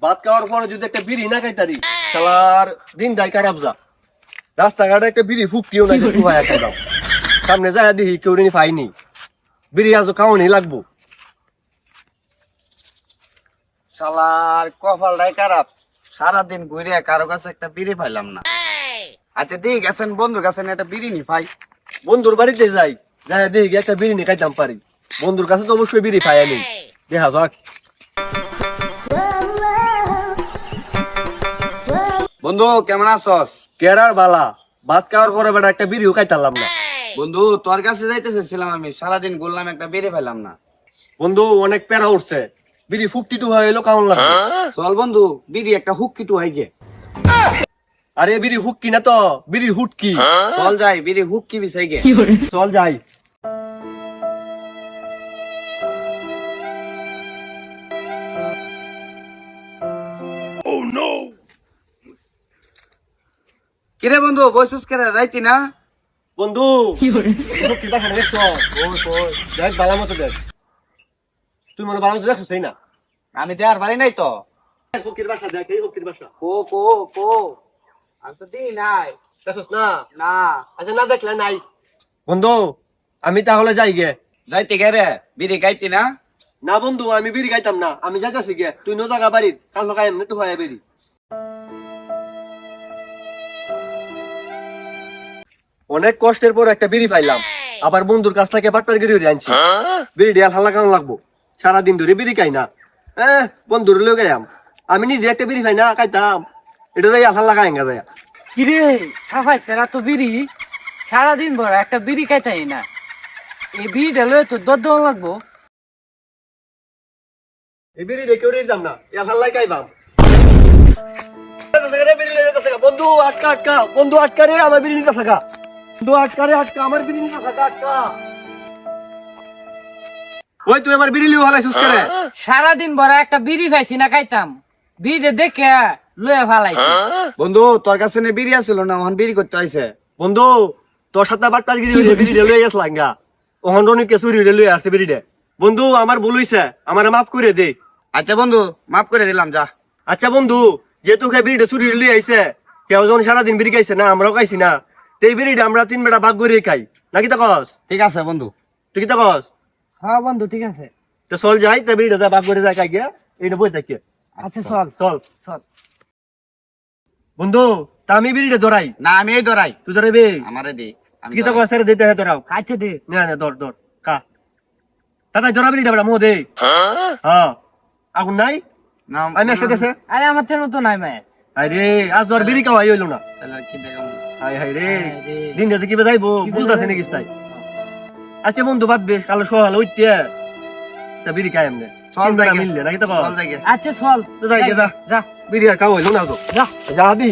ভাত খাওয়ার পরে যদি একটা বিড়ি না খাইতারি শালার দিন দায় খারাপ যা। রাস্তাঘাটে একটা বিড়ি ফুকিও না একটু ভাইয়া খাইলাম, সামনে যায় দেখি কেউ নি পাইনি, বিড়ি আজ খাওয়ানি লাগবো। শালার কপালটাই খারাপ, সারাদিন ঘুরে কারো কাছে একটা বিড়ি পাইলাম না। আচ্ছা দিয়ে গেছেন বন্ধুর কাছে একটা বিড়ি নি পাই। বন্ধুর বাড়িতে যাই, যাই দেখি একটা বিড়ি নি খাইতাম পারি। বন্ধুর কাছে তো অবশ্যই বিড়ি পাই আমি, দেখা যাক। বন্ধু কেমন আছস? কেরার বালা, ভাত খাওয়ার পরে বেটা একটা বিড়িও খাইতাম না। বন্ধু তোর কাছে যাইতে চাইছিলাম আমি, সারাদিন ঘুরলাম একটা বিড়ি পাইলাম না। বন্ধু অনেক প্যারা উঠছে, বিড়ি ফুকটি টু হয়ে এলো কেমন লাগবে? চল বন্ধু বিড়ি একটা হুক্কি টু হাইগে। আরে বিড়ি হুক্কি না তো, বিড়ি হুটকি। চল যাই বিড়ি হুক্কি বিছাই গে। চল যাই। কিরে বন্ধু বসছিস কেরে যাইতি না? বন্ধু হুক্কি দেখা দেখছ? দেখ বালা মতো দেখ, তুই মনে বালা মতো দেখছিস না? আমি দেয়ার বাড়ি নাই তো। হুক্কির বাসা দেখ, এই হুক্কির বাসা কো কো কো আমি তো দিই নাই। দেখছিস না? না আচ্ছা না দেখলে নাই। বন্ধু আমি তাহলে যাই গে। যাইতে গেরে বিড়ি খাইতি না? না বন্ধু আমি বিড়ি খাইতাম না, আমি যাইতাছি গে। তুই নো জায়গা বাড়ির কাল খাই এমনি তো হয় বেরি। অনেক কষ্টের পর একটা বিড়ি পাইলাম, আবার বন্ধুর কাছ থেকে বাট্টার গিরি আনছি। বিড়ি ডিয়াল হাল্লা কেমন লাগবো, সারাদিন ধরে বিড়ি খাই না। বন্ধুর লোক গাইম, আমি নিজে একটা বিড়ি খাই না খাইতাম, এটা যাই হাল্লা খাই গা যায়। কিরে সাফাই তেরা তো বিড়ি সারাদিন ভর একটা বিড়ি খাইতাই না, এই বিড়িটা লয়ে তো দর লাগবো। এই বিড়ি রেখে যাম না, এ হাল্লাই খাইবাম। বন্ধু আটকা আটকা, বন্ধু আটকা রে, আমার বিড়ি নিতে থাকা। বন্ধু আটকা রে, আটকা আমার বিড়ি নিতে থাকা, আটকা। ওই তুই আমার বিড়ি লিও হালাইছিস করে। সারাদিন ভর একটা বিড়ি খাইছি না খাইতাম, বিড়ি দেখে লয়ে ফালাইছি। বন্ধু তোর কাছে নে বিড়ি আছিল না, ওখান বিড়ি করতে আইছে। বন্ধু তোর সাথে বাট্টার গিরি হইরে বিড়ি লয়ে গেছ লাগা, ওখান রনিকে চুরি হইরে লয়ে আসছে বিড়ি দে। বন্ধু আমার ভুল হইছে, আমারে মাফ করে দে। আচ্ছা বন্ধু মাফ করে দিলাম যা। আচ্ছা বন্ধু যেহেতু বিড়িটা চুরি হইলে আইছে, কেউ যখন সারাদিন বিড়ি খাইছে না, আমরাও খাইছি না, তো এই বিড়িটা আমরা 3 বেটা ভাগ করে খাই নাকি তা কস? ঠিক আছে বন্ধু। তুই কি তা কস? হ্যাঁ বন্ধু ঠিক আছে। তো চল যাই, তো বিড়িটা ভাগ করে যাই খাই গিয়া, এইটা বই থাকি। আচ্ছা চল চল চল। বন্ধু তা আমি বিড়িটা ধরাই না আমি এই ধরাই। তুই ধরাইবি? আমারে দে। তুই কি তা কস? আরে দিতে হ্যাঁ ধরাও। আচ্ছা দে। না না ধর ধর কা দাদা ধরা বিড়িটা বেটা মো দে। হ্যাঁ আগুন নাই, না আমি একসাথে আছে। আরে আমার তেল তো নাই মায়। আরে আজ ধর বিড়ি খাওয়াই হইলো না। তাহলে কি দেখাম? হাই হাই রে, দিন রাতে কি যাইবো বুঝতেছে নাকি তাই। আচ্ছা বন্ধু বাদ দে, কালো সকালে উঠতে তা বিড়ি খাই এমনি চল যাই গে। মিললে নাকি তা চল যাই গে। আচ্ছা চল তো যাই গে, যা যা বিড়ি আর খাওয়া হইলো না তো, যা। যা দি।